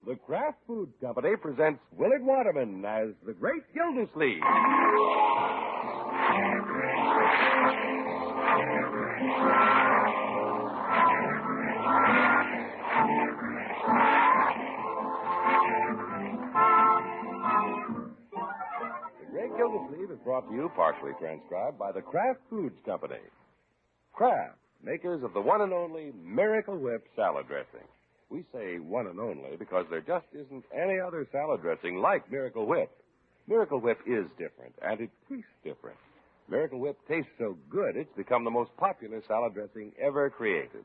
The Kraft Foods Company presents Willard Waterman as the Great Gildersleeve. The Great Gildersleeve is brought to you, partially transcribed, by the Kraft Foods Company. Kraft, makers of the one and only Miracle Whip salad dressing. We say one and only because there just isn't any other salad dressing like Miracle Whip. Miracle Whip is different, and it tastes different. Miracle Whip tastes so good, it's become the most popular salad dressing ever created.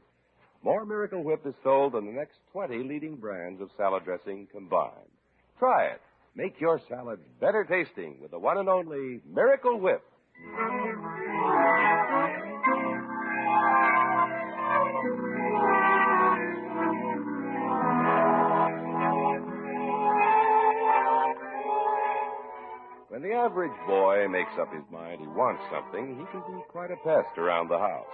More Miracle Whip is sold than the next 20 leading brands of salad dressing combined. Try it. Make your salads better tasting with the one and only Miracle Whip. When the average boy makes up his mind he wants something, he can be quite a pest around the house.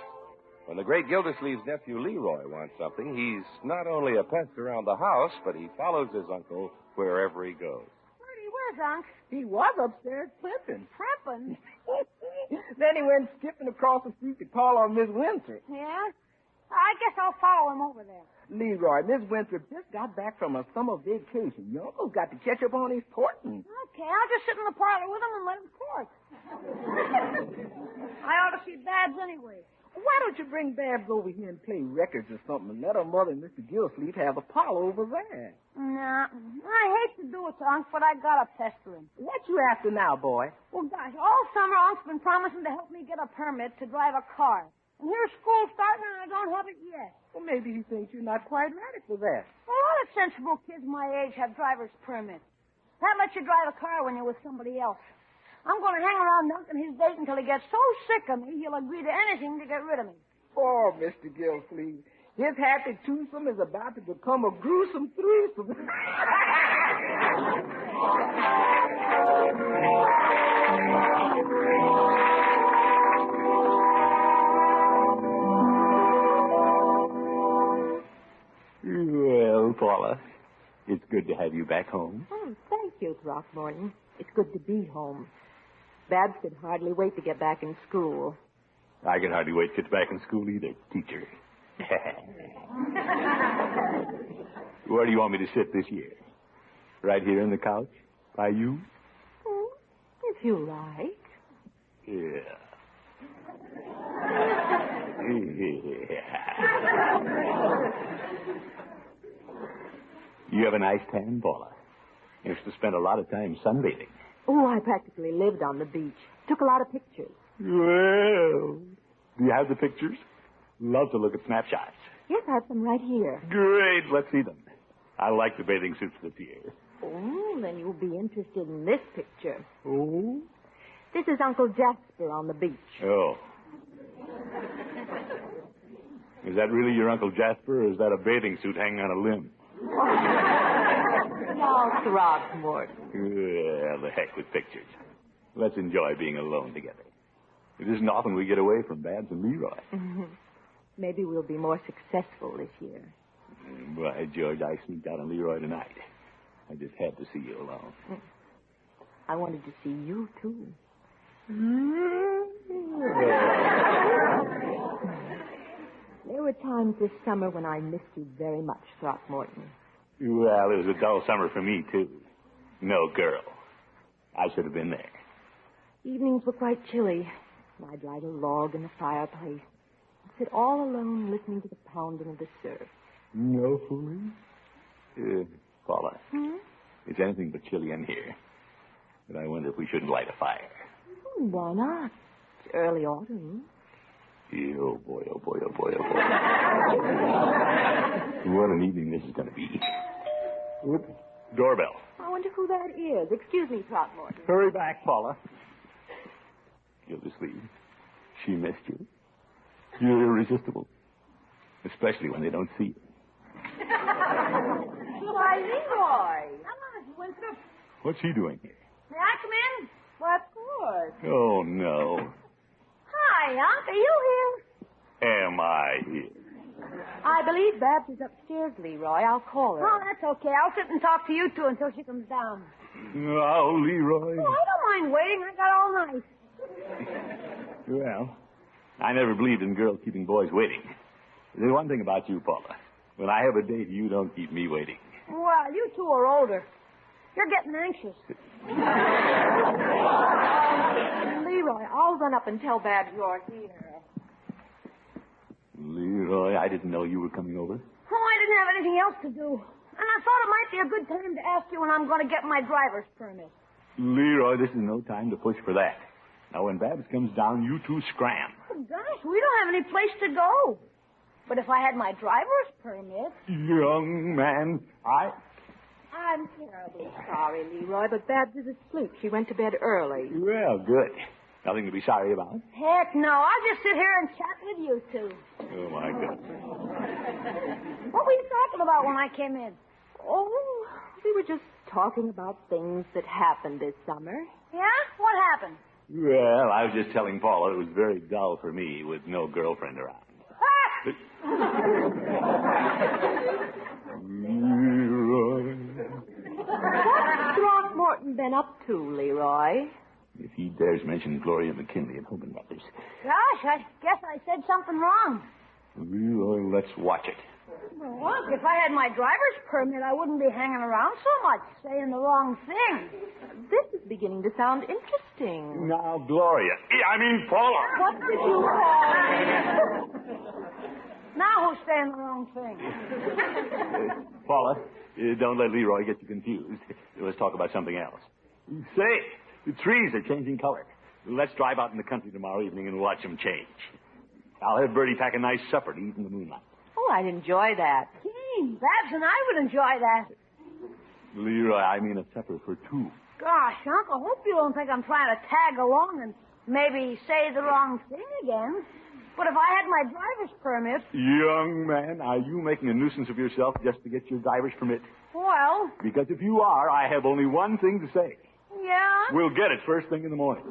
When the great Gildersleeve's nephew Leroy wants something, he's not only a pest around the house, but he follows his uncle wherever he goes. Where'd he was, Unc? He was upstairs primping. Prepping? Then he went skipping across the street to call on Miss Winthrop. Yeah? I guess I'll follow him over there. Leroy, Miss Winthrop just got back from a summer vacation. Your uncle's got to catch up on his courting. Okay, I'll just sit in the parlor with him and let him court. I ought to see Babs anyway. Why don't you bring Babs over here and play records or something and let her mother and Mr. Gilsleeve have a parlor over there? Nah, I hate to do it, Unc, but I gotta pester him. What you after now, boy? Well, gosh, all summer Unc's been promising to help me get a permit to drive a car. And here's school starting and I don't have it yet. Well, maybe he thinks you're not quite ready for that. A lot of sensible kids my age have driver's permits. That lets you drive a car when you're with somebody else. I'm going to hang around Duncan his date until he gets so sick of me he'll agree to anything to get rid of me. Oh, Mr. Gilsleeve, his happy twosome is about to become a gruesome threesome. Well, Paula, it's good to have you back home. Oh, thank you, Throckmorton. It's good to be home. Babs could hardly wait to get back in school. I can hardly wait to get back in school either, teacher. Where do you want me to sit this year? Right here on the couch? By you? Oh, if you like. Yeah. You have a nice tan, Paula. You used to spend a lot of time sunbathing. Oh, I practically lived on the beach. Took a lot of pictures. Well, do you have the pictures? Love to look at snapshots. Yes, I have some right here. Great, let's see them. I like the bathing suits this year. Oh, then you'll be interested in this picture. Oh? This is Uncle Jasper on the beach. Oh. Is that really your Uncle Jasper, or is that a bathing suit hanging on a limb? Now, Throckmorton. Well, the heck with pictures. Let's enjoy being alone together. It isn't often we get away from Babs and Leroy. Mm-hmm. Maybe we'll be more successful this year. By George, I sneaked out on Leroy tonight. I just had to see you alone. I wanted to see you, too. There were times this summer when I missed you very much, Throckmorton. Well, it was a dull summer for me, too. No girl. I should have been there. Evenings were quite chilly. I'd light a log in the fireplace and sit all alone listening to the pounding of the surf. No fooling? Paula, Hmm? it's anything but chilly in here. But I wonder if we shouldn't light a fire. Why not? It's early autumn. Oh, boy, oh, boy, oh, boy, oh, boy. What an evening this is going to be. Whoops. Doorbell. I wonder who that is. Excuse me, Throckmorton. Hurry back, Paula. Gildersleeve, she missed you. You're irresistible. Especially when they don't see you. Why, Leroy. Hello, Miss Winthrop. What's he doing here? May I come in? Why, of course. Oh, no. Hi, Unc. Are you here? Am I here? I believe Babs is upstairs, Leroy. I'll call her. Oh, that's okay. I'll sit and talk to you two until she comes down. Oh, Leroy. Oh, I don't mind waiting. I got all night. Well, I never believed in girls keeping boys waiting. There's one thing about you, Paula. When I have a date, you don't keep me waiting. Well, you two are older. You're getting anxious. Leroy, I'll run up and tell Babs you're here. Leroy, I didn't know you were coming over. Oh, I didn't have anything else to do. And I thought it might be a good time to ask you when I'm going to get my driver's permit. Leroy, this is no time to push for that. Now, when Babs comes down, you two scram. Oh, gosh, we don't have any place to go. But if I had my driver's permit... Young man, I'm terribly sorry, Leroy, but Babs is asleep. She went to bed early. Well, good. Nothing to be sorry about. Heck no, I'll just sit here and chat with you two. Oh, my goodness. What were you talking about when I came in? Oh, we were just talking about things that happened this summer. Yeah? What happened? Well, I was just telling Paula it was very dull for me with no girlfriend around. Leroy. What's Throckmorton been up to, Leroy? If he dares mention Gloria McKinley and Hogan Brothers. Gosh, I guess I said something wrong. Leroy, let's watch it. Well, look, if I had my driver's permit, I wouldn't be hanging around so much, saying the wrong thing. This is beginning to sound interesting. Now, Gloria. Paula. What did you call me? Now who's saying the wrong thing? Paula, don't let Leroy get you confused. Let's talk about something else. Say, the trees are changing color. Let's drive out in the country tomorrow evening and watch them change. I'll have Bertie pack a nice supper to eat in the moonlight. Oh, I'd enjoy that. Babs and I would enjoy that. Leroy, I mean a supper for two. Gosh, Uncle, hope you don't think I'm trying to tag along and maybe say the wrong thing again. But if I had my driver's permit... Young man, are you making a nuisance of yourself just to get your driver's permit? Well... Because if you are, I have only one thing to say. Yeah? We'll get it first thing in the morning.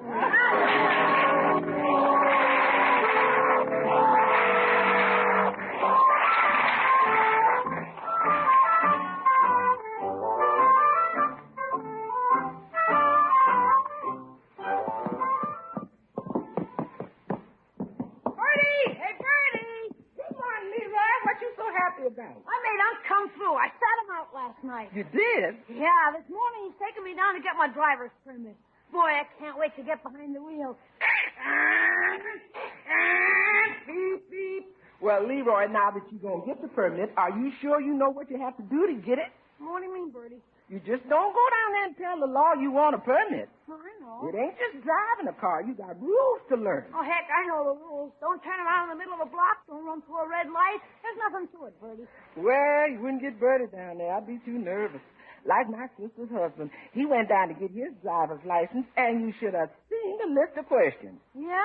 About? I made Unc come through. I sat him out last night. You did? Yeah, this morning he's taking me down to get my driver's permit. Boy, I can't wait to get behind the wheel. Beep, beep. Well, Leroy, now that you're going to get the permit, are you sure you know what you have to do to get it? What do you mean, Bertie? You just don't go down there and tell the law you want a permit. Oh, I know. It ain't just driving a car. You got rules to learn. Oh, heck, I know the rules. Don't turn around in the middle of a block. Don't run through a red light. There's nothing to it, Bertie. Well, you wouldn't get Bertie down there. I'd be too nervous. Like my sister's husband. He went down to get his driver's license, and you should have seen the list of questions. Yeah?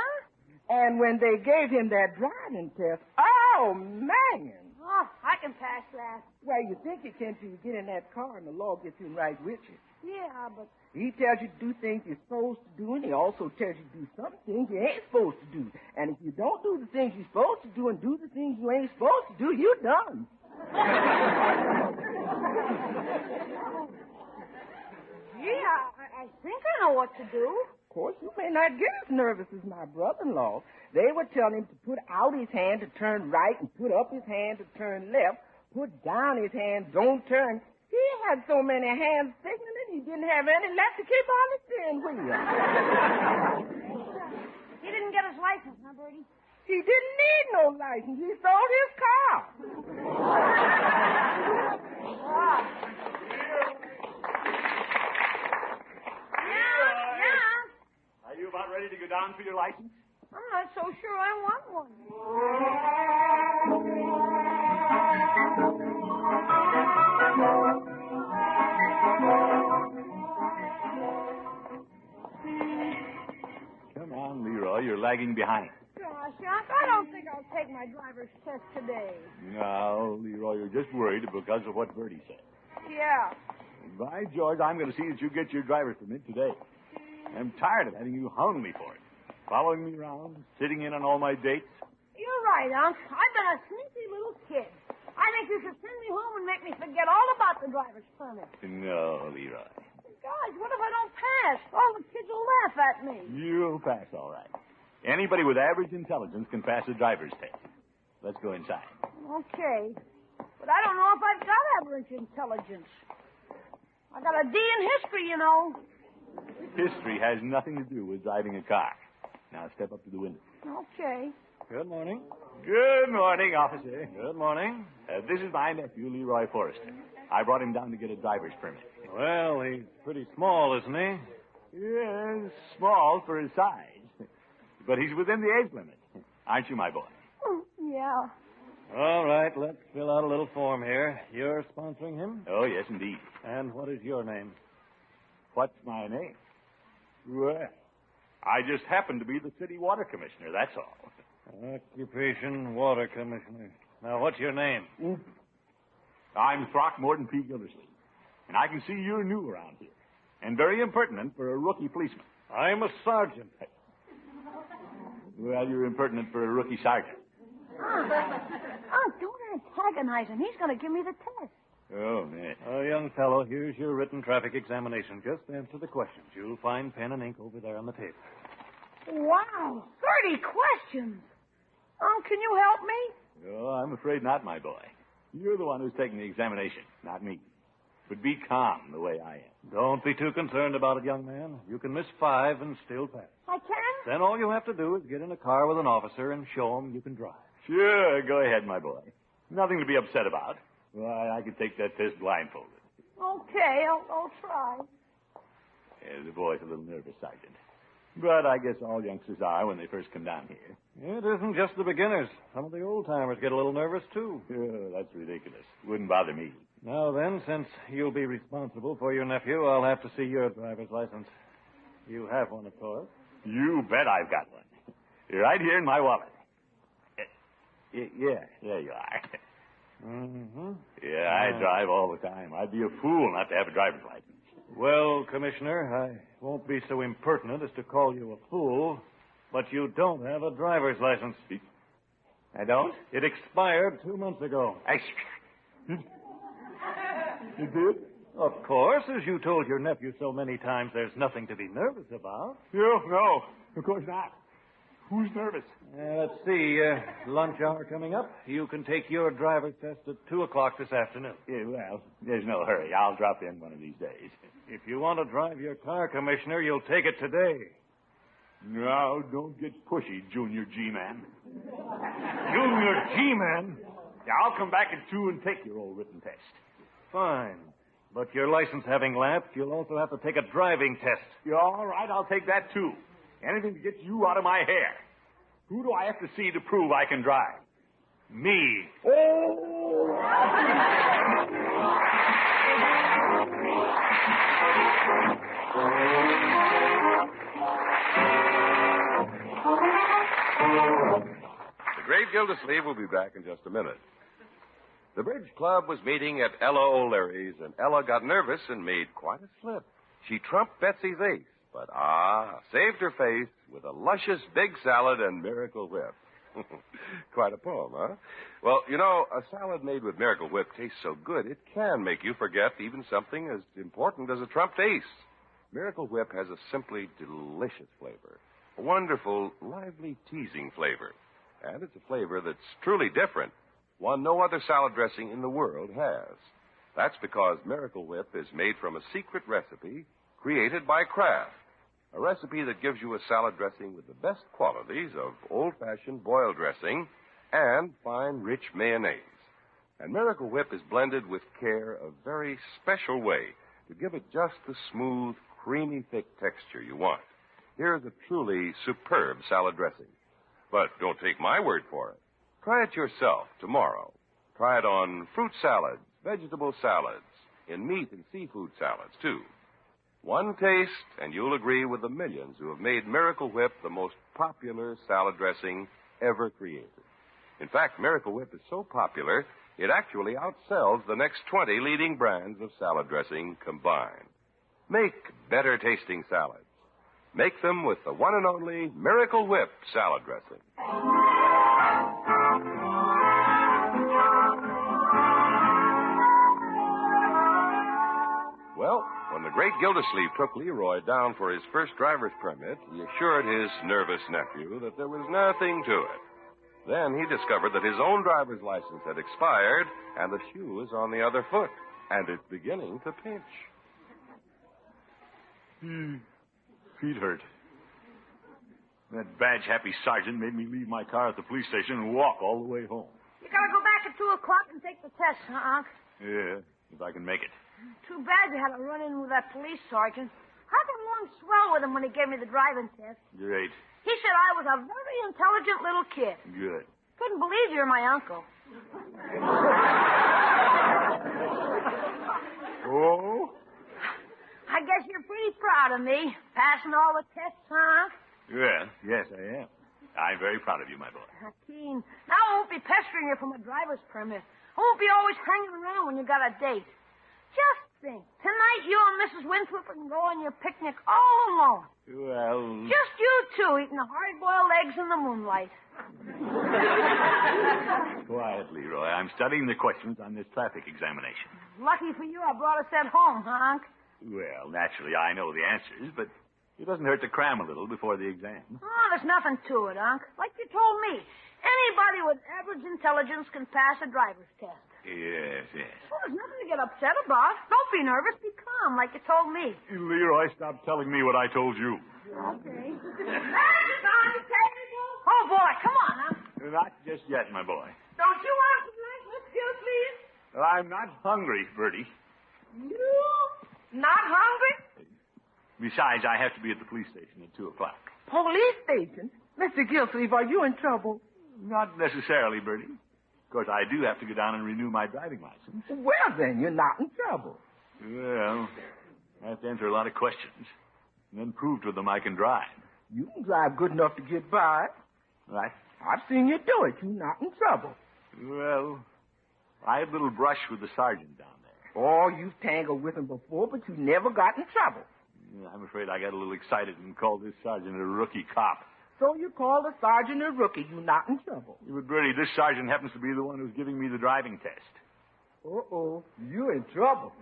And when they gave him that driving test, oh, man. Oh, I can pass that. Well, you think you can till you get in that car and the law gets in right with you. Yeah, but... He tells you to do things you're supposed to do, and he also tells you to do some things you ain't supposed to do. And if you don't do the things you're supposed to do and do the things you ain't supposed to do, you're done. Yeah, I think I know what to do. Of course, you may not get as nervous as my brother-in-law. They would tell him to put out his hand to turn right and put up his hand to turn left. Put down his hand, don't turn. He had so many hands signaling he didn't have any left to keep on the steering wheel. He didn't get his license, huh, Bertie? He didn't need no license. He sold his car. Yeah. Are you about ready to go down for your license? I'm not so sure I want one. Come on, Leroy. You're lagging behind. Gosh, Unc, I don't think I'll take my driver's test today. No, Leroy, you're just worried because of what Bertie said. Yeah. By George, I'm going to see that you get your driver's permit today. I'm tired of having you hound me for it. Following me around, sitting in on all my dates. You're right, Unc. I've been a sneaky little kid. I think you should send me home and make me forget all about the driver's permit. No, Leroy. Gosh, what if I don't pass? All the kids will laugh at me. You'll pass all right. Anybody with average intelligence can pass a driver's test. Let's go inside. Okay. But I don't know if I've got average intelligence. I got a D in history, you know. History has nothing to do with driving a car. Now step up to the window. Okay. Good morning. Good morning, officer. Good morning. This is my nephew, Leroy Forrester. I brought him down to get a driver's permit. Well, he's pretty small, isn't he? Yes, small for his size. But he's within the age limit. Aren't you, my boy? Oh, yeah. All right, let's fill out a little form here. You're sponsoring him? Oh, yes, indeed. And what is your name? What's my name? Well, I just happen to be the city water commissioner, that's all. Occupation Water Commissioner. Now, what's your name? I'm Throckmorton P. Gildersleeve, and I can see you're new around here, and very impertinent for a rookie policeman. I'm a sergeant. Well, you're impertinent for a rookie sergeant. Don't antagonize him. He's going to give me the test. Oh, man. Young fellow, here's your written traffic examination. Just answer the questions. You'll find pen and ink over there on the table. Wow, 30 questions. Can you help me? Oh, I'm afraid not, my boy. You're the one who's taking the examination, not me. But be calm the way I am. Don't be too concerned about it, young man. You can miss 5 and still pass. I can? Then all you have to do is get in a car with an officer and show him you can drive. Sure, go ahead, my boy. Nothing to be upset about. Why, I could take that test blindfolded. Okay, I'll try. Yeah, the boy's a little nervous, Sergeant. But I guess all youngsters are when they first come down here. It isn't just the beginners. Some of the old-timers get a little nervous, too. Sure, that's ridiculous. Wouldn't bother me. Now then, since you'll be responsible for your nephew, I'll have to see your driver's license. You have one, of course. You bet I've got one. Right here in my wallet. Yeah, there you are. Mm-hmm. Yeah, I drive all the time. I'd be a fool not to have a driver's license. Well, Commissioner, I won't be so impertinent as to call you a fool, but you don't have a driver's license. I don't? It expired 2 months ago. You did? Of course, as you told your nephew so many times, there's nothing to be nervous about. No, of course not. Who's nervous? Let's see, lunch hour coming up. You can take your driver's test at 2 o'clock this afternoon. Yeah, well, there's no hurry. I'll drop in one of these days. If you want to drive your car, Commissioner, you'll take it today. No, don't get pushy, Junior G-Man. Junior G-Man? Yeah, I'll come back at 2 and take your old written test. Fine. But your license having lapsed, you'll also have to take a driving test. Yeah, all right, I'll take that, too. Anything to get you out of my hair. Who do I have to see to prove I can drive? Me. Oh! The great Gildersleeve will be back in just a minute. The bridge club was meeting at Ella O'Leary's, and Ella got nervous and made quite a slip. She trumped Betsy's ace, but saved her face with a luscious big salad and Miracle Whip. Quite a poem, huh? Well, you know, a salad made with Miracle Whip tastes so good, it can make you forget even something as important as a trumped ace. Miracle Whip has a simply delicious flavor, a wonderful, lively, teasing flavor. And it's a flavor that's truly different, one no other salad dressing in the world has. That's because Miracle Whip is made from a secret recipe created by Kraft, a recipe that gives you a salad dressing with the best qualities of old-fashioned boiled dressing and fine, rich mayonnaise. And Miracle Whip is blended with care a very special way to give it just the smooth, creamy, thick texture you want. Here's a truly superb salad dressing. But don't take my word for it. Try it yourself tomorrow. Try it on fruit salads, vegetable salads, in meat and seafood salads, too. One taste, and you'll agree with the millions who have made Miracle Whip the most popular salad dressing ever created. In fact, Miracle Whip is so popular, it actually outsells the next 20 leading brands of salad dressing combined. Make better-tasting salads. Make them with the one and only Miracle Whip salad dressing. when the great Gildersleeve took Leroy down for his first driver's permit, he assured his nervous nephew that there was nothing to it. Then he discovered that his own driver's license had expired and the shoe is on the other foot, and it's beginning to pinch. Feet hurt. That badge-happy sergeant made me leave my car at the police station and walk all the way home. You gotta go back at 2 o'clock and take the test, huh, Unc? Yeah, if I can make it. Too bad you had to run in with that police sergeant. I got along swell with him when he gave me the driving test. Great. He said I was a very intelligent little kid. Good. Couldn't believe you're my uncle. Oh? I guess you're pretty proud of me, passing all the tests, huh? Well, yes, I am. I'm very proud of you, my boy. Keen. Now I won't be pestering you for my driver's permit. I won't be always hanging around when you got a date. Just think, tonight you and Mrs. Winthrop can go on your picnic all alone. Well... Just you two eating the hard-boiled eggs in the moonlight. Quiet, Leroy. I'm studying the questions on this traffic examination. Lucky for you, I brought a set home, huh, Unc? Well, naturally, I know the answers, but it doesn't hurt to cram a little before the exam. Oh, there's nothing to it, Unc. Like you told me, anybody with average intelligence can pass a driver's test. Yes, yes. Well, there's nothing to get upset about. Don't be nervous. Be calm, like you told me. Leroy, stop telling me what I told you. Okay. Oh, boy, come on, Unc. Not just yet, my boy. Don't you want some lunch? Let's go, please. I'm not hungry, Bertie. You not hungry? Besides, I have to be at the police station at 2 o'clock. Police station? Mr. Gilsleeve, are you in trouble? Not necessarily, Bertie. Of course, I do have to go down and renew my driving license. Well, then, you're not in trouble. Well, I have to answer a lot of questions and then prove to them I can drive. You can drive good enough to get by. Right? I've seen you do it. You're not in trouble. Well, I had a little brush with the sergeant down there. Oh, you've tangled with him before, but you never got in trouble. I'm afraid I got a little excited and called this sergeant a rookie cop. So you call the sergeant a rookie. You're not in trouble. But, Bertie, this sergeant happens to be the one who's giving me the driving test. Uh-oh. You're in trouble.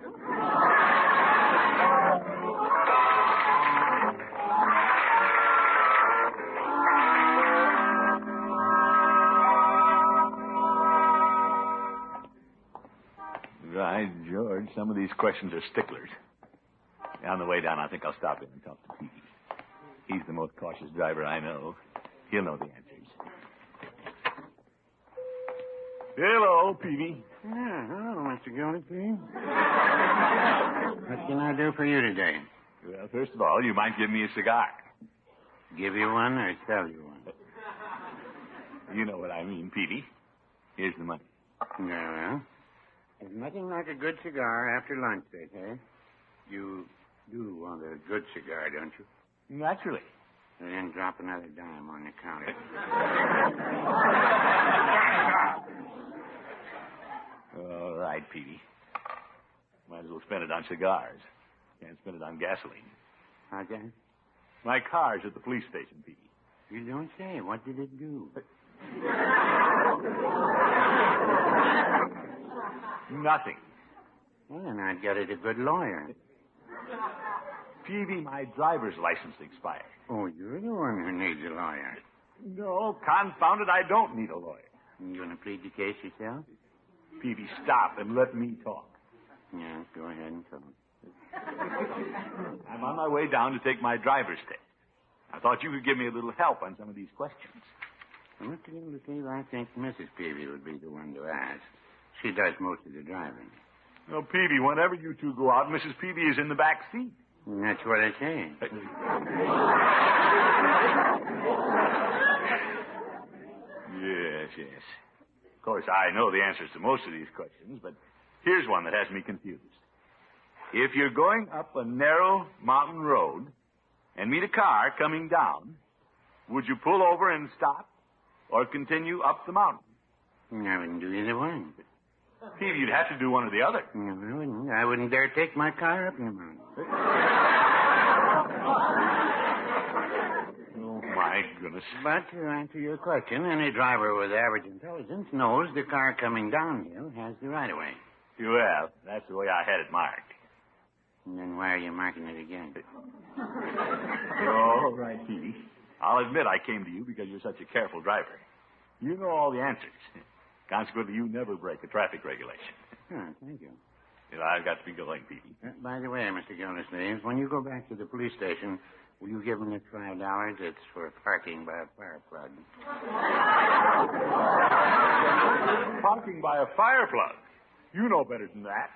Right, George. Some of these questions are sticklers. On the way down, I think I'll stop in and talk to Petey. He's the most cautious driver I know. He'll know the answers. Hello, Petey. Yeah, hello, Mr. Gildersleeve. What can I do for you today? Well, first of all, you might give me a cigar. Give you one or sell you one? You know what I mean, Petey. Here's the money. Yeah, well, there's nothing like a good cigar after lunch, they say. You do want a good cigar, don't you? Naturally. And then drop another dime on the counter. All right, Petey. Might as well spend it on cigars. Can't spend it on gasoline. How's that? My car's at the police station, Petey. You don't say. What did it do? Nothing. Well, then I'd get it a good lawyer. Peavy, my driver's license expired. Oh, you're the one who needs a lawyer. No, confound it, I don't need a lawyer. You going to plead the case yourself? Peavy, stop and let me talk. Yeah, go ahead and talk. I'm on my way down to take my driver's test. I thought you could give me a little help on some of these questions. Well, Mr. Gildersleeve, I think Mrs. Peavy would be the one to ask. She does most of the driving. No, Peavy, whenever you two go out, Mrs. Peavy is in the back seat. And that's what I say. Yes, yes. Of course, I know the answers to most of these questions, but here's one that has me confused. If you're going up a narrow mountain road and meet a car coming down, would you pull over and stop or continue up the mountain? I wouldn't do either one. Peavy, you'd have to do one or the other. No, I wouldn't. I wouldn't dare take my car up in the mountain. Oh, my goodness. But to answer your question, any driver with average intelligence knows the car coming downhill has the right of way. Well, that's the way I had it marked. And then why are you marking it again? All right, Petey. I'll admit I came to you because you're such a careful driver. You know all the answers. Consequently, you never break a traffic regulation. Oh, thank you. Well, I've got to be going, Petey. By the way, Mr. Gildersleeve, when you go back to the police station, will you give me $5? It's for parking by a fire plug. Parking by a fire plug. You know better than that.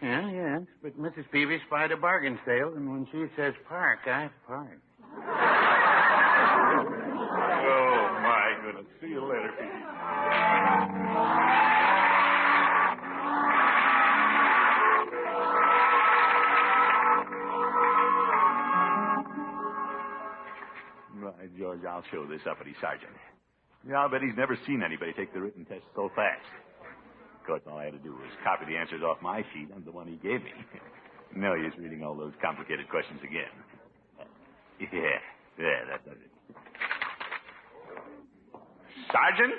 Yeah, yes. But Mrs. Peavy spied a bargain sale, and when she says park, I park. Oh, my goodness. See you later, Petey. By George, I'll show this uppity sergeant. Yeah, I'll bet he's never seen anybody take the written test so fast. Of course, all I had to do was copy the answers off my sheet and the one he gave me. No use reading all those complicated questions again. Yeah, that does it. Sergeant?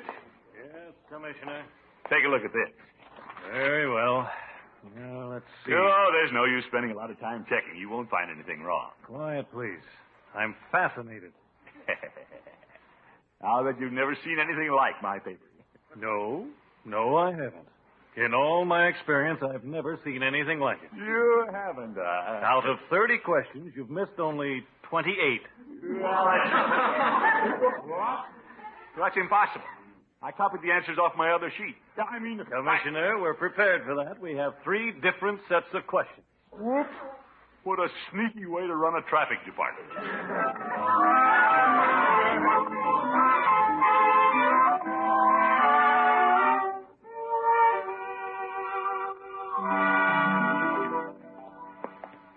Yes, Commissioner. Take a look at this. Very well. Now, let's see. Oh, there's no use spending a lot of time checking. You won't find anything wrong. Quiet, please. I'm fascinated. I'll bet you've never seen anything like my paper. No, I haven't. In all my experience, I've never seen anything like it. You haven't, Out of 30 questions, you've missed only 28. What? That's impossible. I copied the answers off my other sheet. I mean... Commissioner, we're prepared for that. We have 3 different sets of questions. What a sneaky way to run a traffic department.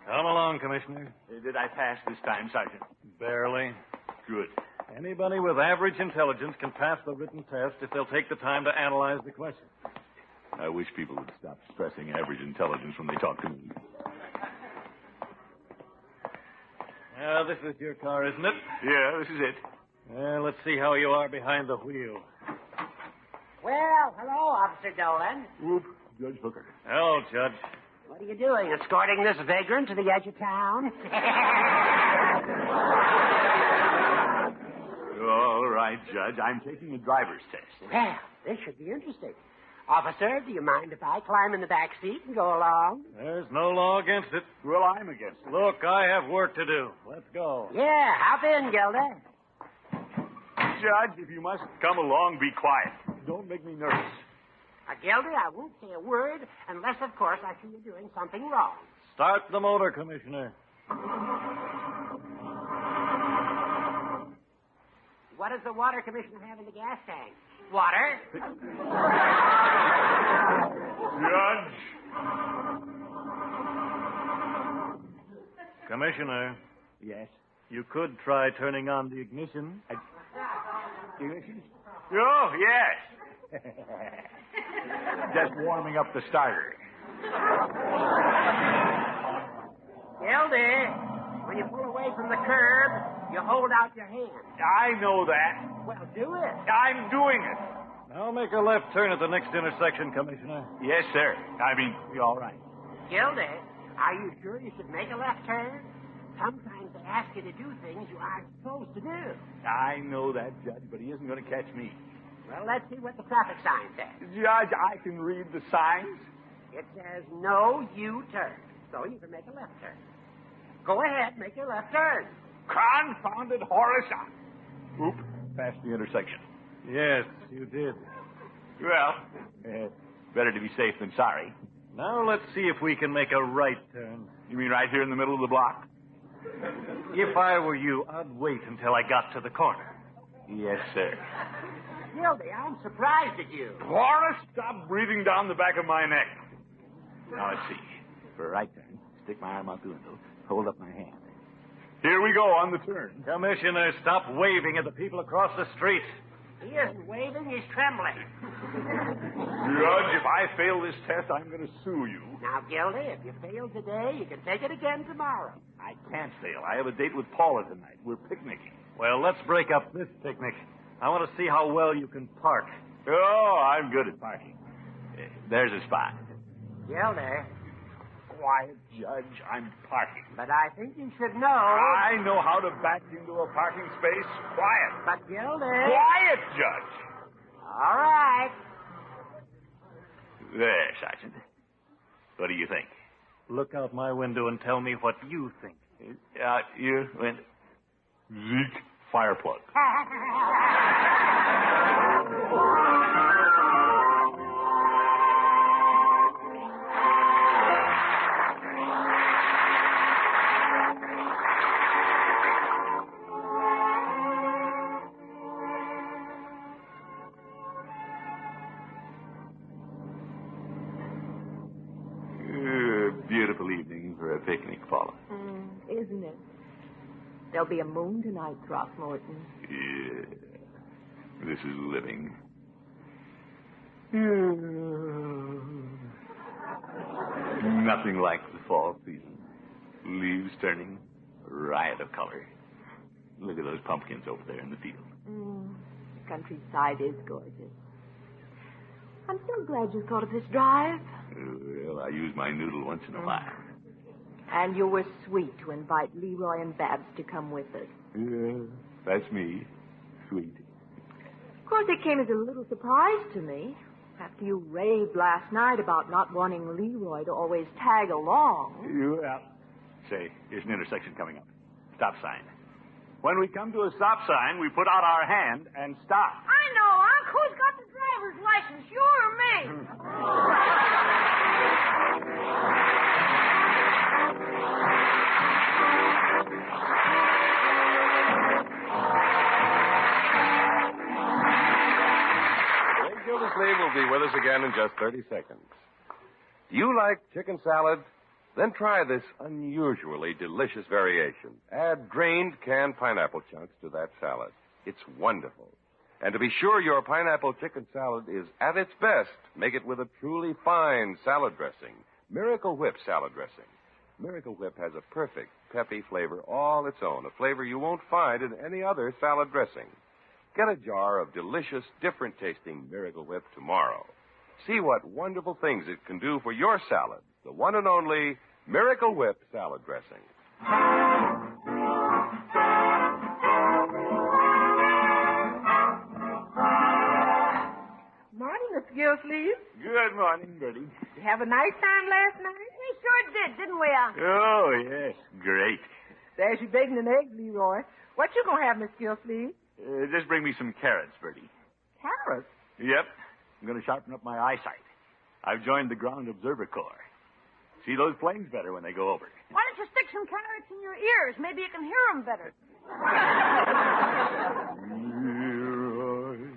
Come along, Commissioner. Did I pass this time, Sergeant? Barely. Good. Anybody with average intelligence can pass the written test if they'll take the time to analyze the question. I wish people would stop stressing average intelligence when they talk to me. This is your car, isn't it? Yeah, this is it. Let's see how you are behind the wheel. Well, hello, Officer Dolan. Whoop, Judge Hooker. Hello, Judge. What are you doing, escorting this vagrant to the edge of town? All right, Judge. I'm taking a driver's test. Well, this should be interesting. Officer, do you mind if I climb in the back seat and go along? There's no law against it. Well, I'm against it. Look, I have work to do. Let's go. Yeah, hop in, Gilda. Judge, if you must come along, be quiet. Don't make me nervous. Gilda, I won't say a word unless, of course, I see you doing something wrong. Start the motor, Commissioner. What does the water commissioner have in the gas tank? Water? Judge. Commissioner. Yes? You could try turning on the ignition. Ignition? Oh, yes. Just warming up the starter. Gilda, when you pull away from the curb, you hold out your hand. I know that. Well, do it. I'm doing it. Now make a left turn at the next intersection, Commissioner. Yes, sir. I mean, you're all right. Gilda, are you sure you should make a left turn? Sometimes they ask you to do things you aren't supposed to do. I know that, Judge, but he isn't going to catch me. Well, let's see what the traffic sign says. Judge, I can read the signs. It says no U-turn, so you can make a left turn. Go ahead, make your left turn. Confounded Horace. Oop, past the intersection. Yes, you did. Well, better to be safe than sorry. Now let's see if we can make a right turn. You mean right here in the middle of the block? If I were you, I'd wait until I got to the corner. Yes, sir. Gildy, I'm surprised at you. Horace, stop breathing down the back of my neck. Now, let's see. For a right turn, stick my arm out the window, hold up my hand. Here we go on the turn. Commissioner, stop waving at the people across the street. He isn't waving, he's trembling. Judge, if I fail this test, I'm going to sue you. Now, Gildy, if you fail today, you can take it again tomorrow. I can't fail. I have a date with Paula tonight. We're picnicking. Well, let's break up this picnic. I want to see how well you can park. Oh, I'm good at parking. There's a spot. Gildy. Quiet, Judge. I'm parking. But I think you should know. I know how to back into a parking space. Quiet. But, Gildy. Quiet, Judge. All right. There, Sergeant. What do you think? Look out my window and tell me what you think. You went... Zeke, fire plug. Beautiful evening for a picnic, Paula. Isn't it? There'll be a moon tonight, Throckmorton. Yeah. This is living. Nothing like the fall season. Leaves turning, a riot of color. Look at those pumpkins over there in the field. The countryside is gorgeous. I'm so glad you thought of this drive. Well, I use my noodle once in a while. And you were sweet to invite Leroy and Babs to come with us. Yeah, that's me. Sweet. Of course, it came as a little surprise to me. After you raved last night about not wanting Leroy to always tag along. Well, say, here's an intersection coming up. Stop sign. When we come to a stop sign, we put out our hand and stop. I know, Unc. Who's got the driver's license, you or me? Ray Gildersleeve will be with us again in just 30 seconds. Do you like chicken salad? Then try this unusually delicious variation. Add drained canned pineapple chunks to that salad. It's wonderful. And to be sure your pineapple chicken salad is at its best, make it with a truly fine salad dressing. Miracle Whip salad dressing. Miracle Whip has a perfect, peppy flavor all its own, a flavor you won't find in any other salad dressing. Get a jar of delicious, different-tasting Miracle Whip tomorrow. See what wonderful things it can do for your salad. The one and only Miracle Whip salad dressing. Morning, Miss Gillsleeve. Good morning, Bertie. You have a nice time last night? We sure did, didn't we, Unc? Oh, yes. Great. There's your bacon and eggs, Leroy. What you gonna have, Miss Gillsleeve? Just bring me some carrots, Bertie. Carrots. Yep. I'm going to sharpen up my eyesight. I've joined the Ground Observer Corps. See those planes better when they go over. Why don't you stick some carrots in your ears? Maybe you can hear them better.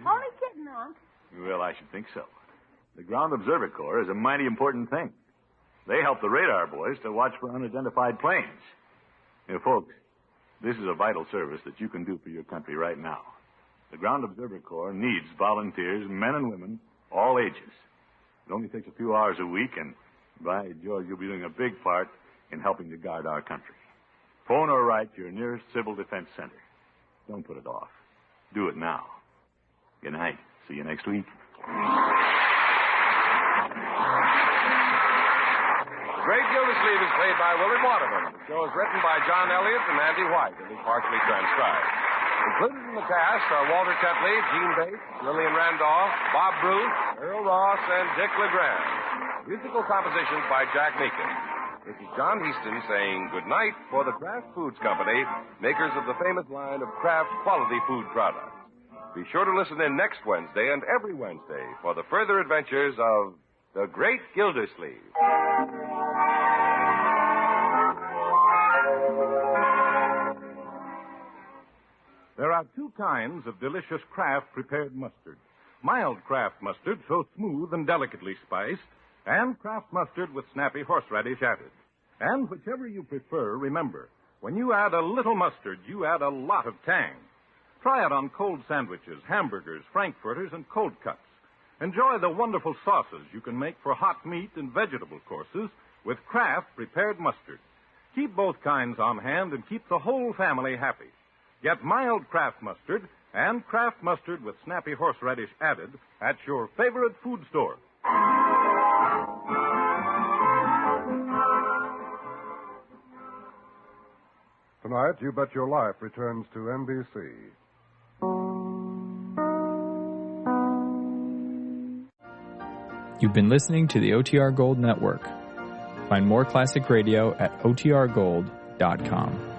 Only kidding, Unc. Well, I should think so. The Ground Observer Corps is a mighty important thing. They help the radar boys to watch for unidentified planes. Now, folks, this is a vital service that you can do for your country right now. The Ground Observer Corps needs volunteers, men and women, all ages. It only takes a few hours a week, and by George, you'll be doing a big part in helping to guard our country. Phone or write to your nearest Civil Defense Center. Don't put it off. Do it now. Good night. See you next week. Great Gildersleeve is played by Willard Waterman. The show is written by John Elliott and Andy White and is partially transcribed. Included in the cast are Walter Tetley, Gene Bates, Lillian Randolph, Bob Bruce, Earl Ross, and Dick LeGrand. Musical compositions by Jack Meekin. This is John Heaston saying good night for the Kraft Foods Company, makers of the famous line of Kraft quality food products. Be sure to listen in next Wednesday and every Wednesday for the further adventures of the Great Gildersleeve. There are two kinds of delicious Kraft prepared mustard. Mild Kraft mustard, so smooth and delicately spiced, and Kraft mustard with snappy horseradish added. And whichever you prefer, remember, when you add a little mustard, you add a lot of tang. Try it on cold sandwiches, hamburgers, frankfurters, and cold cuts. Enjoy the wonderful sauces you can make for hot meat and vegetable courses with Kraft prepared mustard. Keep both kinds on hand and keep the whole family happy. Get mild Kraft mustard and Kraft mustard with snappy horseradish added at your favorite food store. Tonight, You Bet Your Life returns to NBC. You've been listening to the OTR Gold Network. Find more classic radio at otrgold.com.